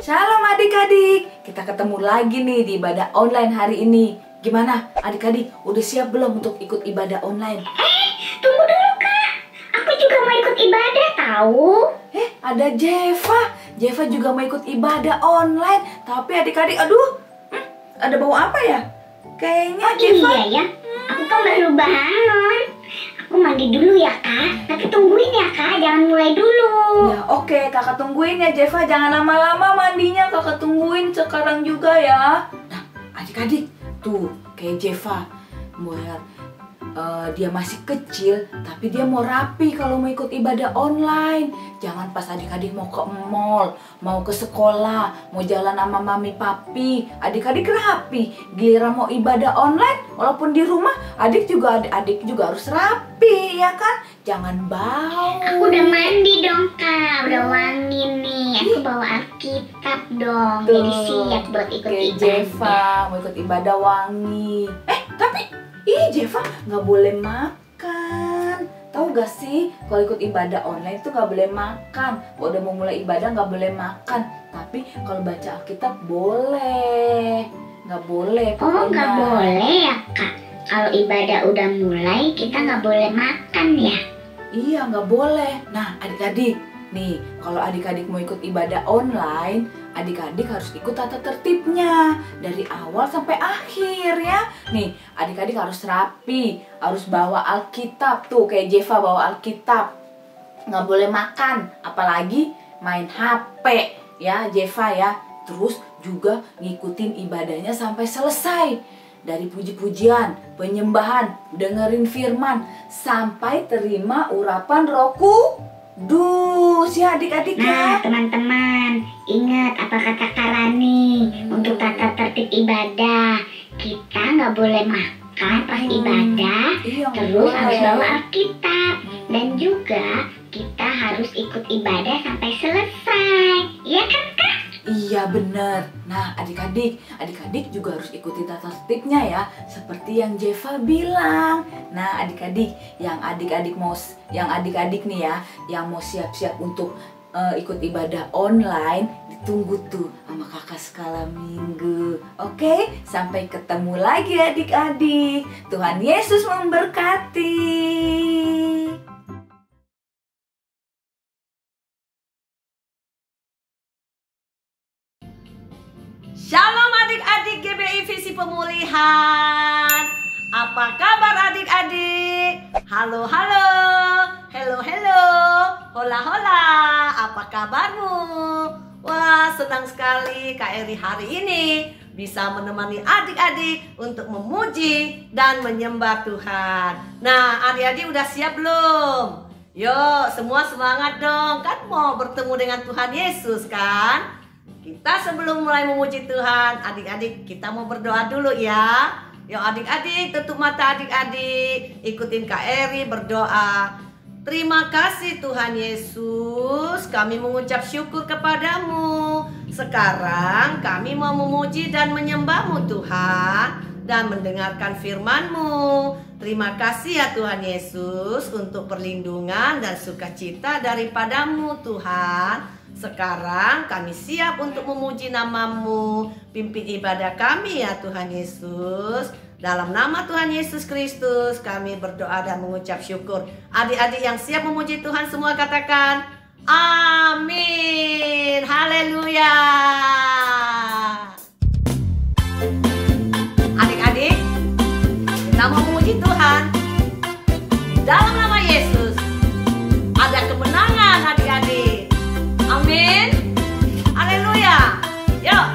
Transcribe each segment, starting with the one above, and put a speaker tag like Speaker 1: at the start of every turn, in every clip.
Speaker 1: Shalom adik-adik, kita ketemu lagi nih di ibadah online hari ini. Gimana adik-adik, udah siap belum untuk ikut ibadah online?
Speaker 2: Tunggu dulu Kak, aku juga mau ikut ibadah tahu.
Speaker 1: Ada Jeva juga mau ikut ibadah online. Tapi adik-adik, ada bau apa ya? Kayaknya Jeva.
Speaker 2: Iya ya, aku kan baru bangun. Aku mandi dulu ya Kak, tapi tungguin ya Kak, jangan mulai dulu.
Speaker 1: Ya oke, kakak tungguin ya Jeva, jangan lama-lama mandinya, kakak tungguin sekarang juga ya. Nah adik-adik, tuh kayak Jeva, mau lihat dia masih kecil, tapi dia mau rapi kalau mau ikut ibadah online. Jangan pas adik-adik mau ke mall, mau ke sekolah, mau jalan sama mami papi, adik-adik rapi. Giliran mau ibadah online, walaupun di rumah, adik juga harus rapi, ya kan? Jangan bau.
Speaker 2: Aku udah mandi dong Kak, udah wangi nih. Aku bawa Alkitab dong, jadi siap buat ikut ibadah.
Speaker 1: Jeva mau ikut ibadah wangi. Tapi Jeva nggak boleh makan. Tahu gak sih, kalau ikut ibadah online itu nggak boleh makan. Kalau udah mau mulai ibadah nggak boleh makan. Tapi kalau baca Alkitab boleh. Nggak boleh.
Speaker 2: Oh nggak boleh ya Kak? Kalau ibadah udah mulai kita nggak boleh makan ya?
Speaker 1: Iya nggak boleh. Nah adik-adik, nih kalau adik-adik mau ikut ibadah online, adik-adik harus ikut tata tertibnya dari awal sampai akhir ya. Nih adik-adik harus rapi, harus bawa Alkitab tuh kayak Jeva bawa Alkitab. Nggak boleh makan, apalagi main HP ya Jeva ya. Terus juga ngikutin ibadahnya sampai selesai. Dari puji-pujian, penyembahan, dengerin firman, sampai terima urapan Roh Kudus ya adik-adik ya.
Speaker 2: Nah teman-teman, ingat apa kata Kak Rani untuk tata tertib ibadah. Kita nggak boleh makan pas ibadah, terus harus bawa Alkitab. Dan juga kita harus ikut ibadah sampai selesai. Iya kan Kak?
Speaker 1: Iya bener. Nah adik-adik juga harus ikuti tata tertibnya ya, seperti yang Jeva bilang. Nah adik-adik nih ya, yang mau siap-siap untuk ikut ibadah online, ditunggu tuh sama kakak skala minggu. Oke, sampai ketemu lagi adik-adik. Tuhan Yesus memberkati.
Speaker 3: Shalom adik-adik GBI Visi Pemulihan. Apa kabar adik-adik? Halo, hello, hola, apa kabarmu? Wah, senang sekali Kak Eri hari ini bisa menemani adik-adik untuk memuji dan menyembah Tuhan. Nah, adik-adik udah siap belum? Yuk, semua semangat dong. Kan mau bertemu dengan Tuhan Yesus kan? Kita sebelum mulai memuji Tuhan, adik-adik kita mau berdoa dulu ya. Yuk adik-adik, tutup mata adik-adik, ikutin Kak Eri berdoa. Terima kasih Tuhan Yesus, kami mengucap syukur kepadamu. Sekarang kami mau memuji dan menyembahmu Tuhan, dan mendengarkan firman-Mu. Terima kasih ya Tuhan Yesus untuk perlindungan dan sukacita daripadamu Tuhan. Sekarang kami siap untuk memuji nama-Mu. Pimpin ibadah kami ya Tuhan Yesus. Dalam nama Tuhan Yesus Kristus kami berdoa dan mengucap syukur. Adik-adik yang siap memuji Tuhan semua katakan amin. Haleluya. Adik-adik, kita mau memuji Tuhan. Dalam nama Yesus ada kemenangan adik-adik. Amin. Haleluya. Yuk.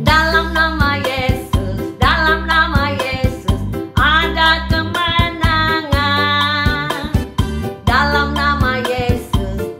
Speaker 3: Dalam nama Yesus ada kemenangan. Dalam nama Yesus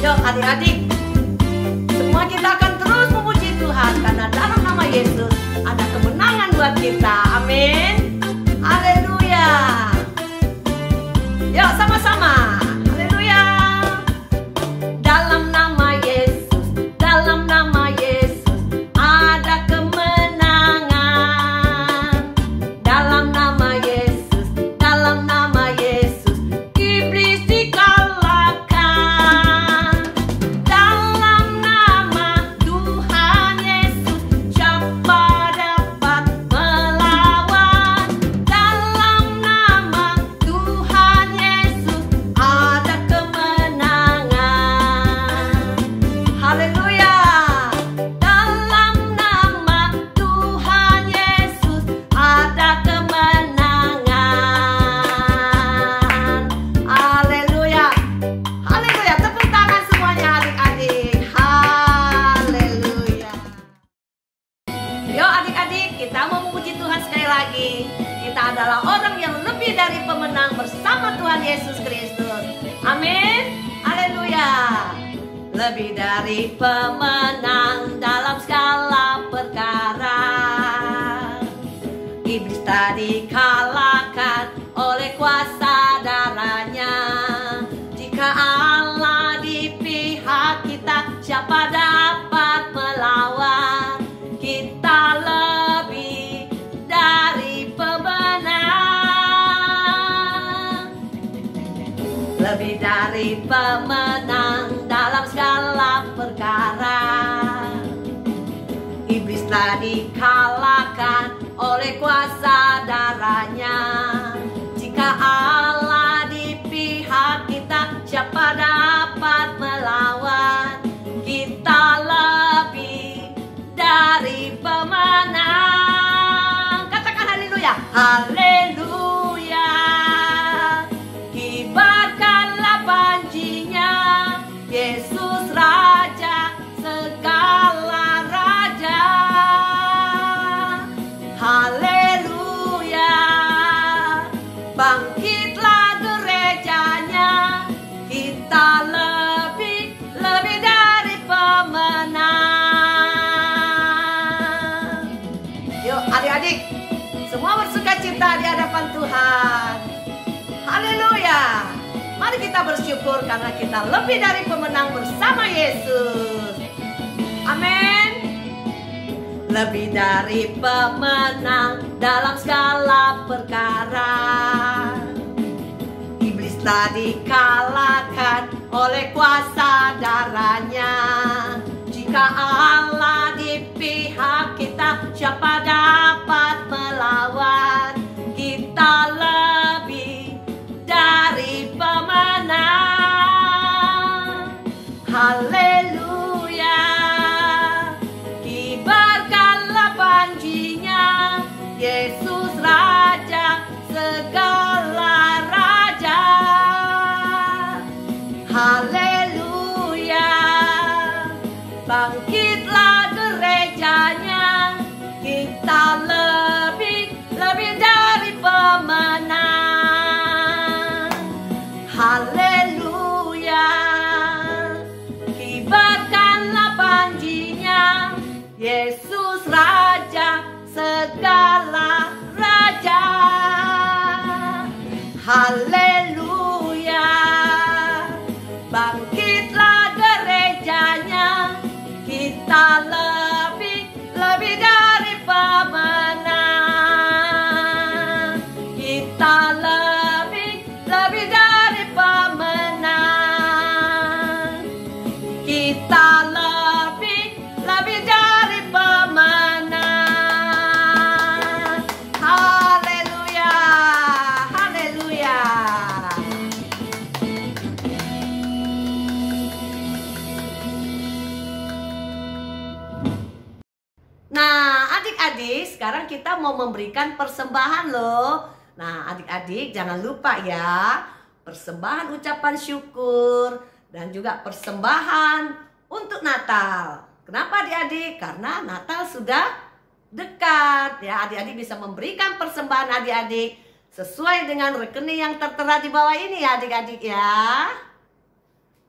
Speaker 3: Yuk adik-adik, semua kita akan terus memuji Tuhan karena dalam nama Yesus ada kemenangan buat kita. Amin. Haleluya. Yuk sama-sama. Haleluya. Dalam nama Yesus, dalam nama Yesus ada kemenangan. Dalam nama Yesus, dalam nama Yesus iblis dikalahkan. Dalam nama Tuhan Yesus siapa dapat melawan? Dalam nama Tuhan Yesus ada kemenangan. Haleluya. Dalam nama Tuhan Yesus ada kemenangan. Haleluya. Haleluya. Tepuk tangan semuanya adik-adik. Haleluya. Yuk adik-adik, kita mau memuji Tuhan sekali lagi. Kita adalah orang yang lebih dari pemenang bersama Tuhan Yesus Kristus. Amin. Haleluya. Lebih dari pemenang dalam segala perkara. Iblis tadi kalahkan oleh kuasa darahnya. Jika Allah di pihak kita, siapa dapat melawan? Kita lebih dari pemenang. Lebih dari pemenang dalam segala perkara. Iblis telah dikalahkan oleh kuasa darahnya. Jika Allah di pihak kita, siapa dapat melawan? Kita lebih dari pemenang. Katakan haleluya. Haleluya. Kibarkanlah panjinya, Yesus Raja segala raja. Haleluya. Bangkitlah gerejanya, kita lebih dari pemenang. Yuk adik-adik, semua bersuka cita di hadapan Tuhan. Haleluya. Mari kita bersyukur karena kita lebih dari pemenang bersama Yesus. Amin. Lebih dari pemenang dalam segala perkara. Iblis telah dikalahkan oleh kuasa darahnya. Jika Allah di pihak kita, siapa dapat melawan? Kita lebih dari pemenang. Haleluya. Kibarkanlah panjinya, Yesus Raja segala raja. Haleluya. Bangkitlah gerejanya, kita lebih dari pemenang. Haleluya. Kibarkanlah panjinya, Yesus Raja segala raja. Haleluya. Bangkitlah gerejanya, kita lebih dari pemenang. Kita lebih dari pemenang. Kita lebih dari pemenang. Haleluya. Haleluya. Nah, adik-adik, sekarang kita mau memberikan persembahan loh. Nah, adik-adik jangan lupa ya, persembahan ucapan syukur dan juga persembahan untuk Natal. Kenapa adik-adik? Karena Natal sudah dekat. Ya, adik-adik bisa memberikan persembahan adik-adik sesuai dengan rekening yang tertera di bawah ini ya adik-adik ya.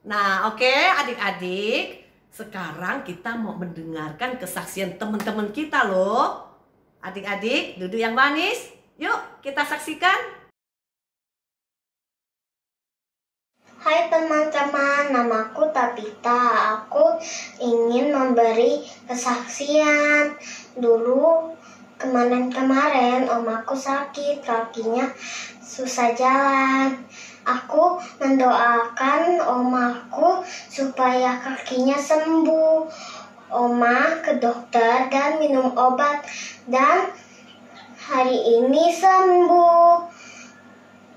Speaker 3: Nah, oke, adik-adik. Sekarang kita mau mendengarkan kesaksian teman-teman kita loh. Adik-adik, duduk yang manis. Yuk, kita saksikan.
Speaker 4: Hai teman-teman, namaku Tabita. Aku ingin memberi kesaksian. Dulu kemarin om aku sakit, kakinya susah jalan. Aku mendoakan om aku supaya kakinya sembuh. Oma ke dokter dan minum obat, dan hari ini sembuh.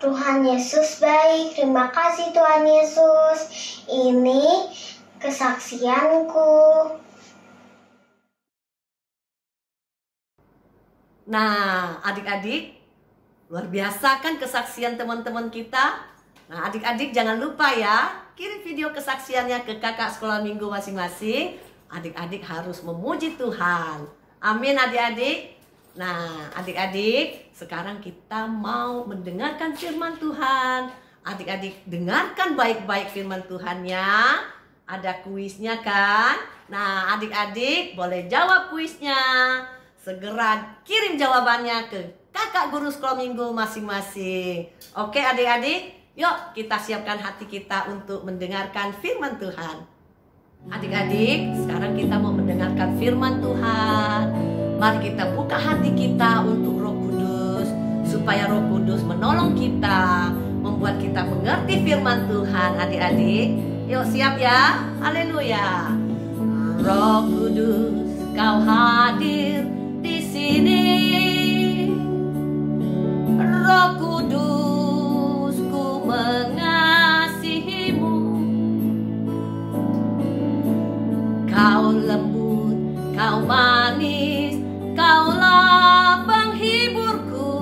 Speaker 4: Tuhan Yesus baik. Terima kasih Tuhan Yesus. Ini kesaksianku.
Speaker 3: Nah, adik-adik, luar biasa kan kesaksian teman-teman kita? Nah, adik-adik jangan lupa ya, kirim video kesaksiannya ke kakak sekolah minggu masing-masing. Adik-adik harus memuji Tuhan. Amin adik-adik. Nah, adik-adik, sekarang kita mau mendengarkan firman Tuhan. Adik-adik dengarkan baik-baik firman Tuhan ya. Ada kuisnya kan? Nah, adik-adik boleh jawab kuisnya. Segera kirim jawabannya ke kakak guru sekolah minggu masing-masing. Oke adik-adik, yuk kita siapkan hati kita untuk mendengarkan firman Tuhan. Adik-adik, sekarang kita mau mendengarkan firman Tuhan. Mari kita buka hati kita untuk Roh Kudus, supaya Roh Kudus menolong kita, membuat kita mengerti firman Tuhan. Adik-adik, yuk siap ya. Haleluya. Roh Kudus, kau hadir di sini. Roh Kudus, ku mengasihimu. Kau lembut, kau manis, kaulah penghiburku,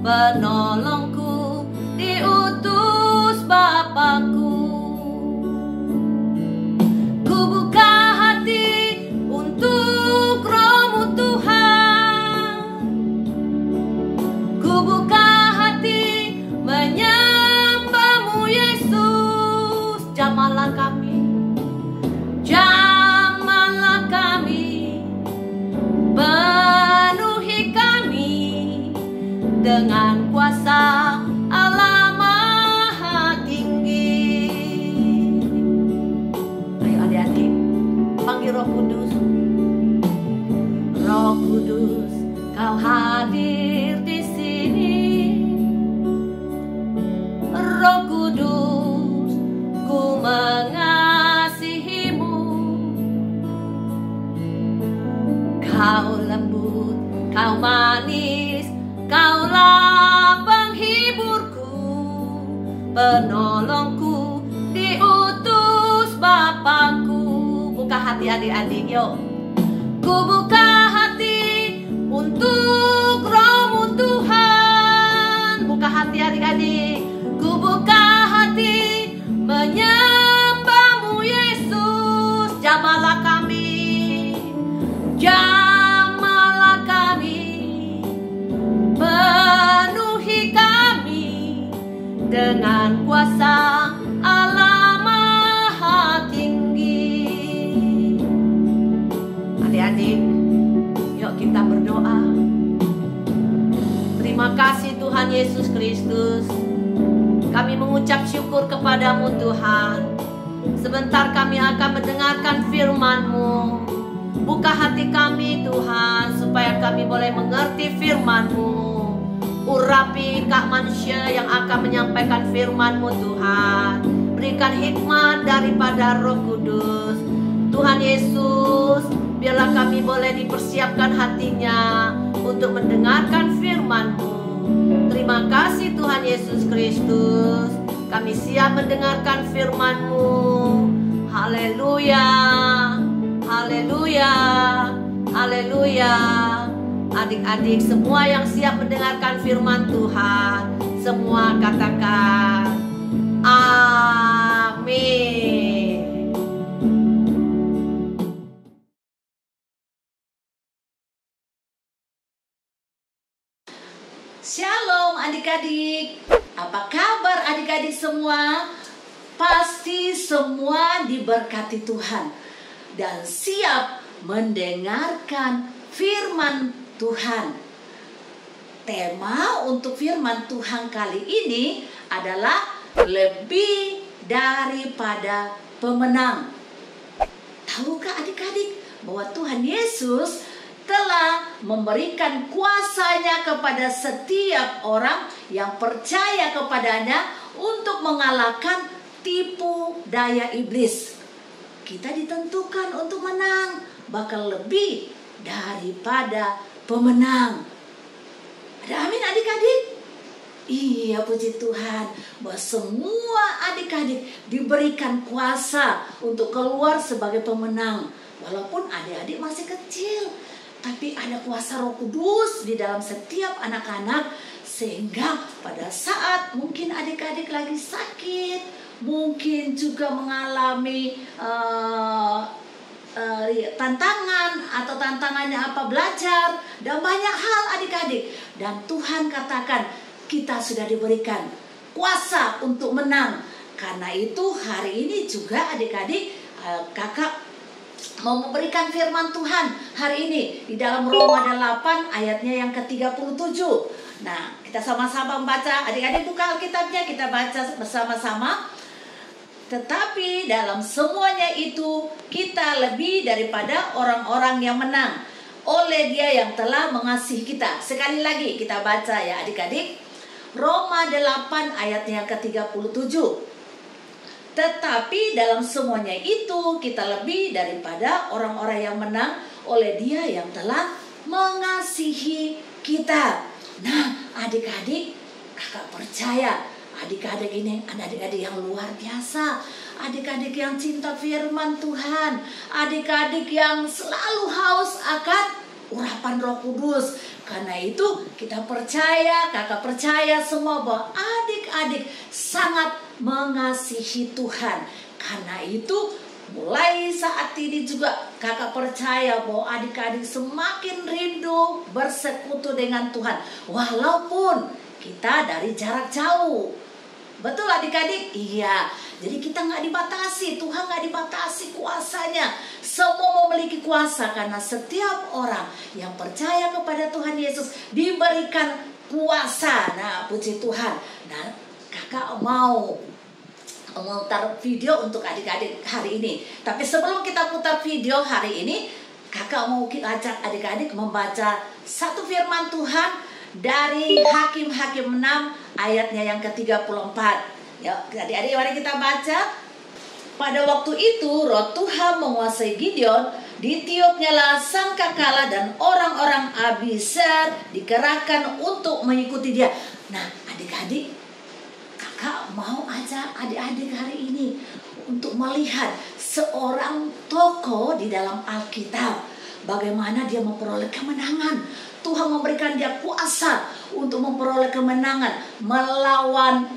Speaker 3: penolongku, diutus Bapakku. Ku buka hati untuk Roh-Mu Tuhan. Ku buka hati menyembah-Mu Yesus. Jamahlah kami, jamahlah kami, penuhi kami dengan kuasa Allah Maha Tinggi. Ayo adik-adik, panggil Roh Kudus. Roh Kudus, kau hadir di sini. Roh Kudus, ku mengasihimu. Kau lembut, kau manis, kaulah penghiburku, penolongku, diutus Bapakku. Buka hati adik-adik yuk. Ku buka hati untuk Roh-Mu Tuhan. Buka hati adik-adik. Ku buka hati menyembah-Mu Yesus. Jamahlah kami, jamahlah kami, penuhi kami dengan kuasa Allah Maha Tinggi. Adik-adik, yuk kita berdoa. Terima kasih Tuhan Yesus Kristus. Kami mengucap syukur kepadamu Tuhan. Sebentar kami akan mendengarkan firman-Mu. Buka hati kami Tuhan, supaya kami boleh mengerti firman-Mu. Urapi Kak manusia yang akan menyampaikan firman-Mu Tuhan. Berikan hikmat daripada Roh Kudus. Tuhan Yesus, biarlah kami boleh dipersiapkan hatinya untuk mendengarkan firman-Mu. Terima kasih Tuhan Yesus Kristus. Kami siap mendengarkan firman-Mu. Haleluya, haleluya, haleluya. Adik-adik semua yang siap mendengarkan firman Tuhan, semua katakan amin.
Speaker 1: Shalom adik-adik. Apa kabar adik-adik semua?
Speaker 3: pasti semua diberkati Tuhan dan siap mendengarkan firman Tuhan. Tema untuk firman Tuhan kali ini adalah lebih daripada pemenang. Tahukah adik-adik bahwa Tuhan Yesus telah memberikan kuasanya kepada setiap orang yang percaya kepadanya untuk mengalahkan tipu daya iblis. Kita ditentukan untuk menang, bahkan lebih daripada pemenang. Ada amin adik-adik? Iya, puji Tuhan bahwa semua adik-adik diberikan kuasa untuk keluar sebagai pemenang. Walaupun adik-adik masih kecil, tapi ada kuasa Roh Kudus di dalam setiap anak-anak, sehingga pada saat mungkin adik-adik lagi sakit, mungkin juga mengalami tantangan atau tantangannya apa belajar dan banyak hal adik-adik, dan Tuhan katakan kita sudah diberikan kuasa untuk menang. Karena itu hari ini juga adik-adik, kakak mau memberikan firman Tuhan hari ini di dalam Roma 8 ayatnya yang ke-37. Nah, kita sama-sama membaca. Adik-adik buka Alkitabnya, kita baca bersama-sama. Tetapi dalam semuanya itu kita lebih daripada orang-orang yang menang oleh Dia yang telah mengasihi kita. Sekali lagi kita baca ya adik-adik. Roma 8 ayatnya yang ke-37. Tetapi dalam semuanya itu kita lebih daripada orang-orang yang menang oleh Dia yang telah mengasihi kita. Nah, adik-adik, kakak percaya adik-adik ini adik-adik yang luar biasa. Adik-adik yang cinta firman Tuhan. Adik-adik yang selalu haus akan urapan Roh Kudus. Karena itu kita percaya, kakak percaya semua bahwa adik-adik sangat mengasihi Tuhan. Karena itu mulai saat ini juga kakak percaya bahwa adik-adik semakin rindu bersekutu dengan Tuhan. Walaupun kita dari jarak jauh. Betul adik-adik? Iya. Jadi kita nggak dibatasi, Tuhan nggak dibatasi kuasanya. Semua memiliki kuasa karena setiap orang yang percaya kepada Tuhan Yesus diberikan kuasa. Nah, puji Tuhan. Nah, kakak mau memutar video untuk adik-adik hari ini. Tapi sebelum kita putar video hari ini, kakak mau ajak adik-adik membaca satu firman Tuhan dari Hakim-Hakim 6 ayatnya yang ke-34. Ya, adik-adik mari kita baca. Pada waktu itu Roh Tuhan menguasai Gideon, ditiupnyalah sangkakala dan orang-orang Abiezer dikerahkan untuk mengikuti dia. Nah, adik-adik, kakak mau ajak adik-adik hari ini untuk melihat seorang tokoh di dalam Alkitab. Bagaimana dia memperoleh kemenangan. Tuhan memberikan dia kuasa untuk memperoleh kemenangan melawan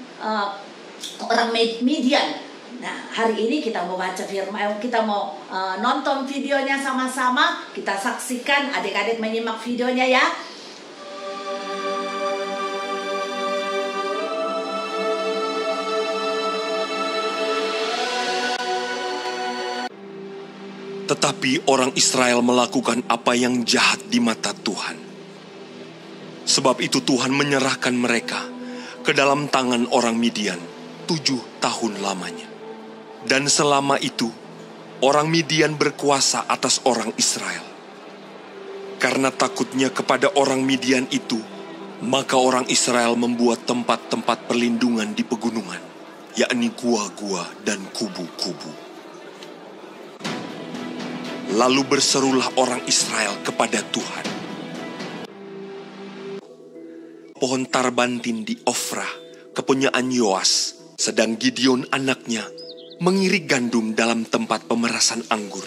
Speaker 3: orang Midian. Nah, hari ini kita mau baca firman, kita mau nonton videonya sama-sama. Kita saksikan, adik-adik menyimak videonya ya.
Speaker 5: Tetapi orang Israel melakukan apa yang jahat di mata Tuhan. Sebab itu Tuhan menyerahkan mereka ke dalam tangan orang Midian 7 tahun lamanya. Dan selama itu orang Midian berkuasa atas orang Israel. Karena takutnya kepada orang Midian itu, maka orang Israel membuat tempat-tempat perlindungan di pegunungan, yakni gua-gua dan kubu-kubu. Lalu berserulah orang Israel kepada Tuhan. Pohon tarbantin di Ofrah, kepunyaan Yoas, sedang Gideon anaknya mengirik gandum dalam tempat pemerasan anggur.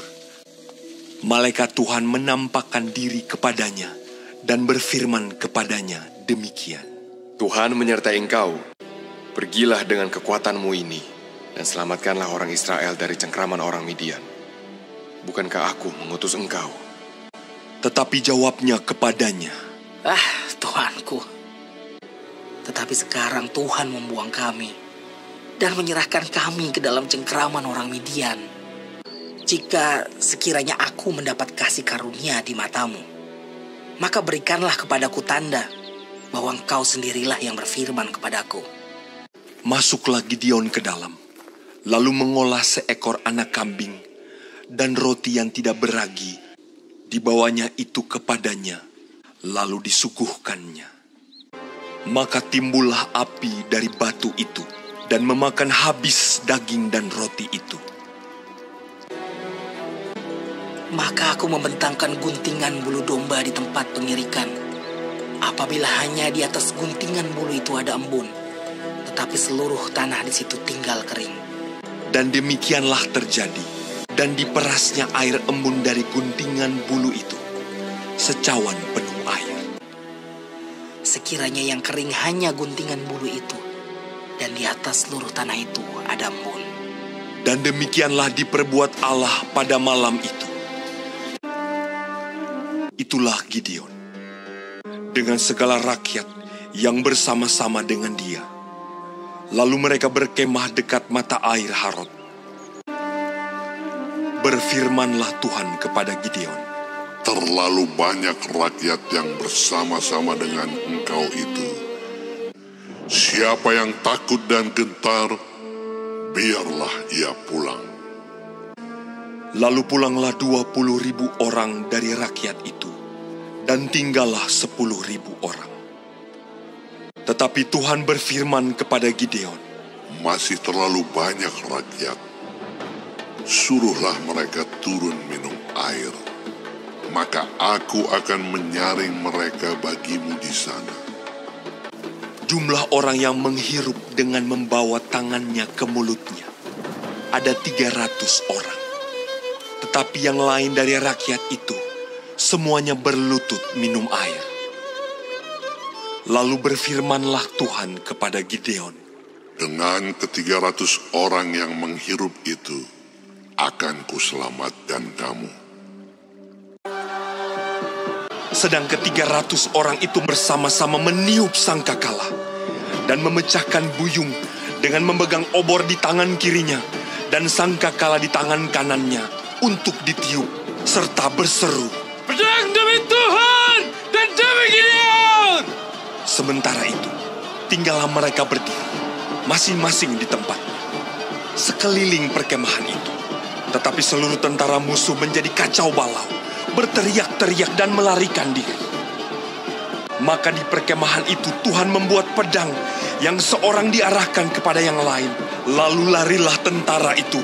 Speaker 5: Malaikat Tuhan menampakkan diri kepadanya dan berfirman kepadanya demikian.
Speaker 6: Tuhan menyertai engkau. Pergilah dengan kekuatanmu ini dan selamatkanlah orang Israel dari cengkraman orang Midian. Bukankah aku mengutus engkau?
Speaker 5: Tetapi jawabnya kepadanya,
Speaker 7: Tuhanku, tetapi sekarang Tuhan membuang kami dan menyerahkan kami ke dalam cengkraman orang Midian. Jika sekiranya aku mendapat kasih karunia di matamu, maka berikanlah kepadaku tanda bahwa engkau sendirilah yang berfirman kepadaku.
Speaker 5: Masuklah Gideon ke dalam, lalu mengolah seekor anak kambing dan roti yang tidak beragi, dibawanya itu kepadanya, lalu disuguhkannya. Maka timbullah api dari batu itu dan memakan habis daging dan roti itu.
Speaker 7: Maka aku membentangkan guntingan bulu domba di tempat pengirikan. Apabila hanya di atas guntingan bulu itu ada embun, tetapi seluruh tanah di situ tinggal kering.
Speaker 5: Dan demikianlah terjadi, dan diperasnya air embun dari guntingan bulu itu, secawan penuh air.
Speaker 7: Sekiranya yang kering hanya guntingan bulu itu, dan di atas seluruh tanah itu ada embun.
Speaker 5: Dan demikianlah diperbuat Allah pada malam itu. Itulah Gideon, dengan segala rakyat yang bersama-sama dengan dia. Lalu mereka berkemah dekat mata air Harod. Berfirmanlah Tuhan kepada Gideon,
Speaker 8: terlalu banyak rakyat yang bersama-sama dengan engkau itu. Siapa yang takut dan gentar, biarlah ia pulang.
Speaker 5: Lalu pulanglah 20.000 orang dari rakyat itu, dan tinggallah 10.000 orang. Tetapi Tuhan berfirman kepada Gideon,
Speaker 8: masih terlalu banyak rakyat. Suruhlah mereka turun minum air, maka aku akan menyaring mereka bagimu di sana.
Speaker 5: Jumlah orang yang menghirup dengan membawa tangannya ke mulutnya ada 300 orang. Tetapi yang lain dari rakyat itu, semuanya berlutut minum air. Lalu berfirmanlah Tuhan kepada Gideon,
Speaker 8: dengan ke-300 orang yang menghirup itu, akan kuselamatkan kamu.
Speaker 5: Sedang ke-300 orang itu bersama-sama meniup sangkakala dan memecahkan buyung dengan memegang obor di tangan kirinya dan sangkakala di tangan kanannya untuk ditiup serta berseru,
Speaker 9: pedang demi Tuhan dan demi Gideon.
Speaker 5: Sementara itu, tinggallah mereka berdiri, masing-masing di tempatnya, sekeliling perkemahan itu. Tetapi seluruh tentara musuh menjadi kacau balau, berteriak-teriak dan melarikan diri. Maka di perkemahan itu Tuhan membuat pedang yang seorang diarahkan kepada yang lain. Lalu larilah tentara itu.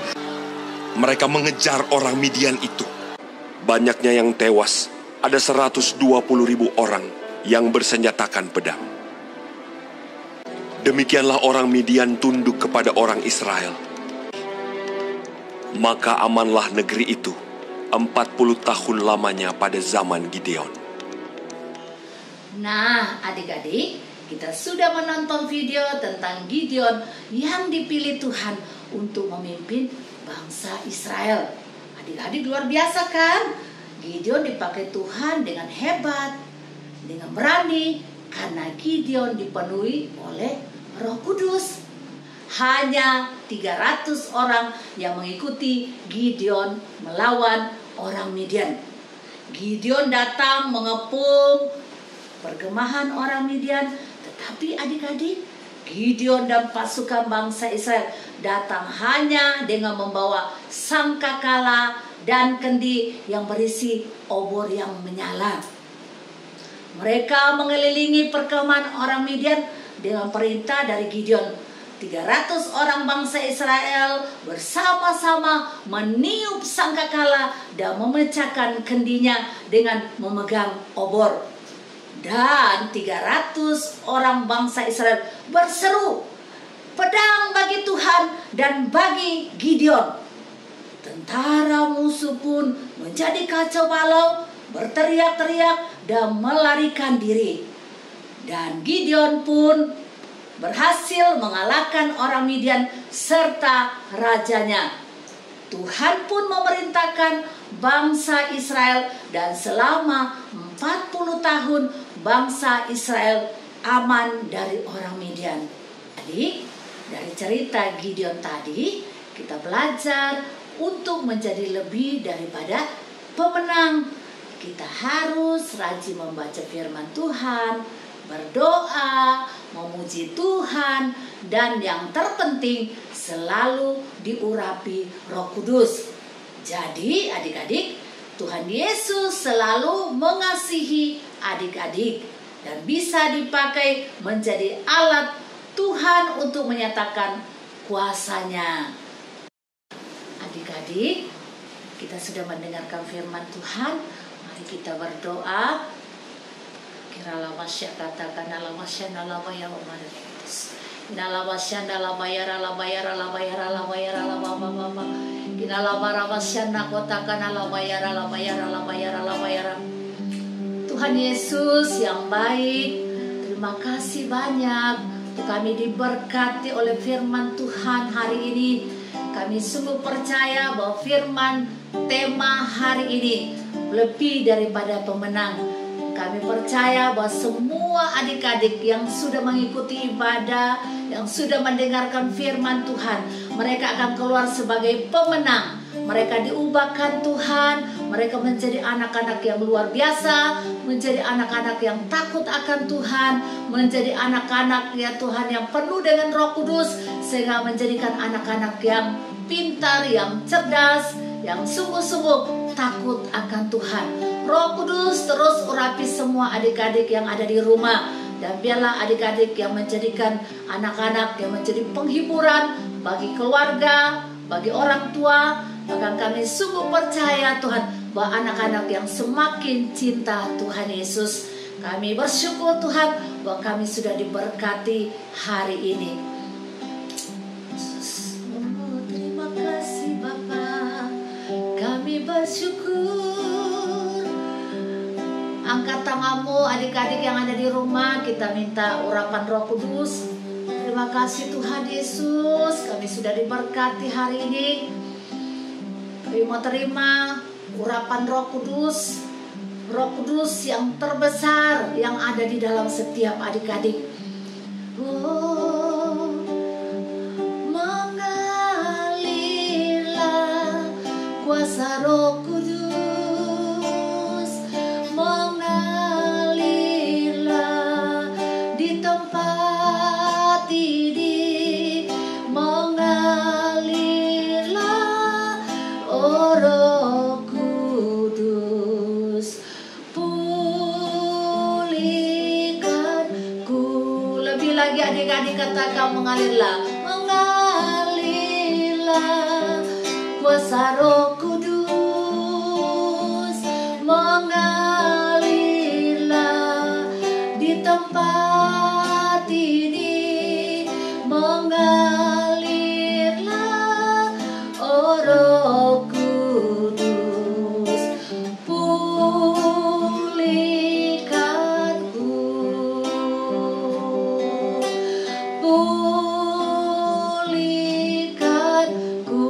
Speaker 5: Mereka mengejar orang Midian itu. Banyaknya yang tewas, ada 120.000 orang yang bersenjatakan pedang. Demikianlah orang Midian tunduk kepada orang Israel. Maka amanlah negeri itu 40 tahun lamanya pada zaman Gideon.
Speaker 3: Nah, adik-adik, kita sudah menonton video tentang Gideon yang dipilih Tuhan untuk memimpin bangsa Israel. Adik-adik luar biasa kan? Gideon dipakai Tuhan dengan hebat, dengan berani, karena Gideon dipenuhi oleh Roh Kudus. Hanya 300 orang yang mengikuti Gideon melawan orang Midian. Gideon datang mengepung perkemahan orang Midian, tetapi adik-adik, Gideon dan pasukan bangsa Israel datang hanya dengan membawa sangkakala dan kendi yang berisi obor yang menyala. Mereka mengelilingi perkemahan orang Midian dengan perintah dari Gideon. 300 orang bangsa Israel bersama-sama meniup sangkakala dan memecahkan kendinya dengan memegang obor. Dan 300 orang bangsa Israel berseru, pedang bagi Tuhan dan bagi Gideon. Tentara musuh pun menjadi kacau balau, berteriak-teriak dan melarikan diri. Dan Gideon pun berhasil mengalahkan orang Midian serta rajanya. Tuhan pun memerintahkan bangsa Israel, dan selama 40 tahun bangsa Israel aman dari orang Midian. Jadi dari cerita Gideon tadi, kita belajar untuk menjadi lebih daripada pemenang. Kita harus rajin membaca firman Tuhan, berdoa, memuji Tuhan, dan yang terpenting selalu diurapi Roh Kudus. Jadi adik-adik, Tuhan Yesus selalu mengasihi adik-adik dan bisa dipakai menjadi alat Tuhan untuk menyatakan kuasanya. Adik-adik, kita sudah mendengarkan firman Tuhan. Mari kita berdoa. Kiralah masya katakan ala masya nalawaya umaritus. Inala masya nalabayara labayara labayara labayara lababa. Inala barabasya nakotakan alabayara labayara labayara labayara. Tuhan Yesus yang baik, terima kasih banyak untuk kami diberkati oleh firman Tuhan hari ini. Kami sungguh percaya bahwa firman tema hari ini lebih daripada pemenang. Kami percaya bahwa semua adik-adik yang sudah mengikuti ibadah, yang sudah mendengarkan firman Tuhan, mereka akan keluar sebagai pemenang. Mereka diubahkan Tuhan, mereka menjadi anak-anak yang luar biasa, menjadi anak-anak yang takut akan Tuhan, menjadi anak-anak ya Tuhan yang penuh dengan Roh Kudus, sehingga menjadikan anak-anak yang pintar, yang cerdas, yang sungguh-sungguh takut akan Tuhan. Roh Kudus terus urapi semua adik-adik yang ada di rumah, dan biarlah adik-adik yang menjadikan anak-anak yang menjadi penghiburan bagi keluarga, bagi orang tua. Bahkan kami sungguh percaya Tuhan bahwa anak-anak yang semakin cinta Tuhan Yesus. Kami bersyukur Tuhan bahwa kami sudah diberkati hari ini. Terima kasih Bapa, kami bersyukur. Angkat tanganmu adik-adik yang ada di rumah, kita minta urapan Roh Kudus. Terima kasih Tuhan Yesus, kami sudah diberkati hari ini. Kami mau terima urapan Roh Kudus, Roh Kudus yang terbesar yang ada di dalam setiap adik-adik. Oh, mengalirlah kuasa Roh Kudus, mengalirlah di tempat ini, mengalirlah Roh Kudus, pulihkanku. Lebih lagi adik-adik katakan mengalirlah, mengalirlah kuasa Roh Kudus, mengalirlah di tempat ini, mengalirlah Roh Kudus, pulihkanku, pulihkanku.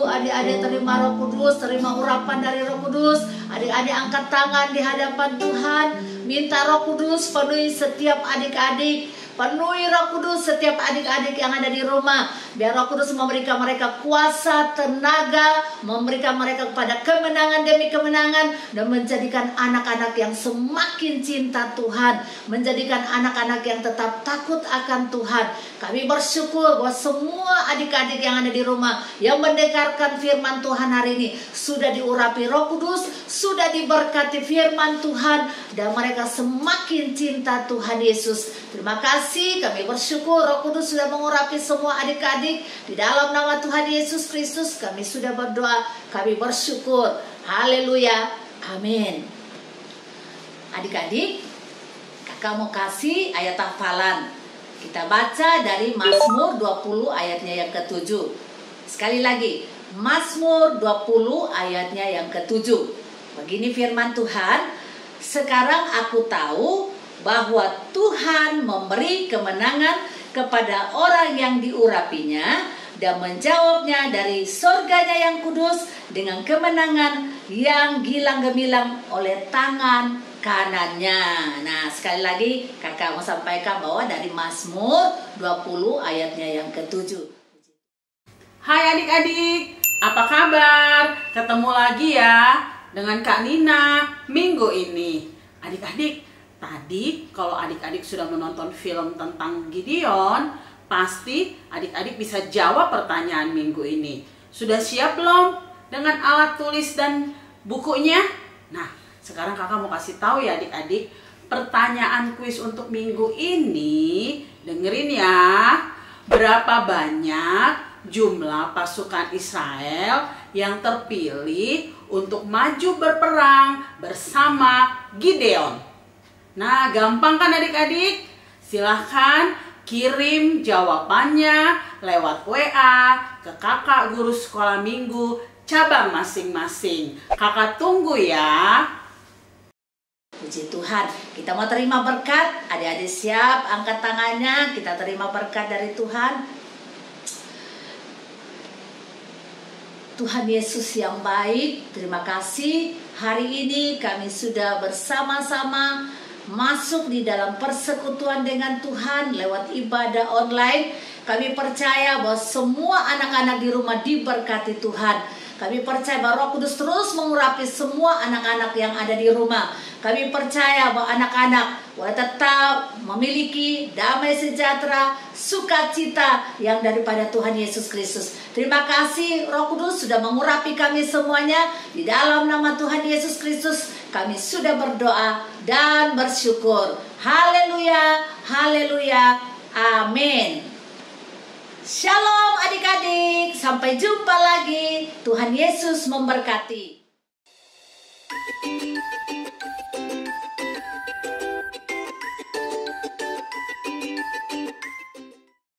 Speaker 3: Adik-adik terima Roh Kudus, terima urapan dari Roh Kudus. Adik-adik angkat tangan di hadapan Tuhan, minta Roh Kudus penuhi setiap adik-adik. Penuhi Roh Kudus setiap adik-adik yang ada di rumah. Biar Roh Kudus memberikan mereka kuasa, tenaga, memberikan mereka kepada kemenangan demi kemenangan, dan menjadikan anak-anak yang semakin cinta Tuhan, menjadikan anak-anak yang tetap takut akan Tuhan. Kami bersyukur bahwa semua adik-adik yang ada di rumah yang mendengarkan firman Tuhan hari ini sudah diurapi Roh Kudus, sudah diberkati firman Tuhan, dan mereka semakin cinta Tuhan Yesus. Terima kasih, kami bersyukur Roh Kudus sudah mengurapi semua adik-adik. Di dalam nama Tuhan Yesus Kristus kami sudah berdoa, kami bersyukur. Haleluya, amin. Adik-adik, kakak mau kasih ayat hafalan. Kita baca dari Mazmur 20 ayatnya yang ke-7. Sekali lagi, Mazmur 20 ayatnya yang ke-7. Begini firman Tuhan, sekarang aku tahu bahwa Tuhan memberi kemenangan kepada orang yang diurapinya dan menjawabnya dari surganya yang kudus dengan kemenangan yang gilang gemilang oleh tangan kanannya. Nah, sekali lagi kakak mau sampaikan bahwa dari Mazmur 20 ayatnya yang ke-7.
Speaker 10: Hai adik-adik, apa kabar? Ketemu lagi ya dengan Kak Nina minggu ini. Adik-adik, tadi kalau adik-adik sudah menonton film tentang Gideon, pasti adik-adik bisa jawab pertanyaan minggu ini. Sudah siap belum dengan alat tulis dan bukunya? Nah, sekarang kakak mau kasih tahu ya adik-adik, pertanyaan kuis untuk minggu ini. Dengerin ya, berapa banyak jumlah pasukan Israel yang terpilih untuk maju berperang bersama Gideon? Nah, gampang kan adik-adik? Silahkan kirim jawabannya lewat WA ke kakak guru sekolah minggu cabang masing-masing. Kakak tunggu ya.
Speaker 3: Puji Tuhan, kita mau terima berkat. Adik-adik siap, angkat tangannya, kita terima berkat dari Tuhan. Tuhan Yesus yang baik, terima kasih. Hari ini kami sudah bersama-sama masuk di dalam persekutuan dengan Tuhan lewat ibadah online. Kami percaya bahwa semua anak-anak di rumah diberkati Tuhan. Kami percaya bahwa Roh Kudus terus mengurapi semua anak-anak yang ada di rumah. Kami percaya bahwa anak-anak boleh tetap memiliki damai sejahtera, sukacita yang daripada Tuhan Yesus Kristus. Terima kasih Roh Kudus sudah mengurapi kami semuanya. Di dalam nama Tuhan Yesus Kristus kami sudah berdoa dan bersyukur. Haleluya, haleluya, amin. Shalom adik-adik, sampai jumpa lagi. Tuhan Yesus memberkati.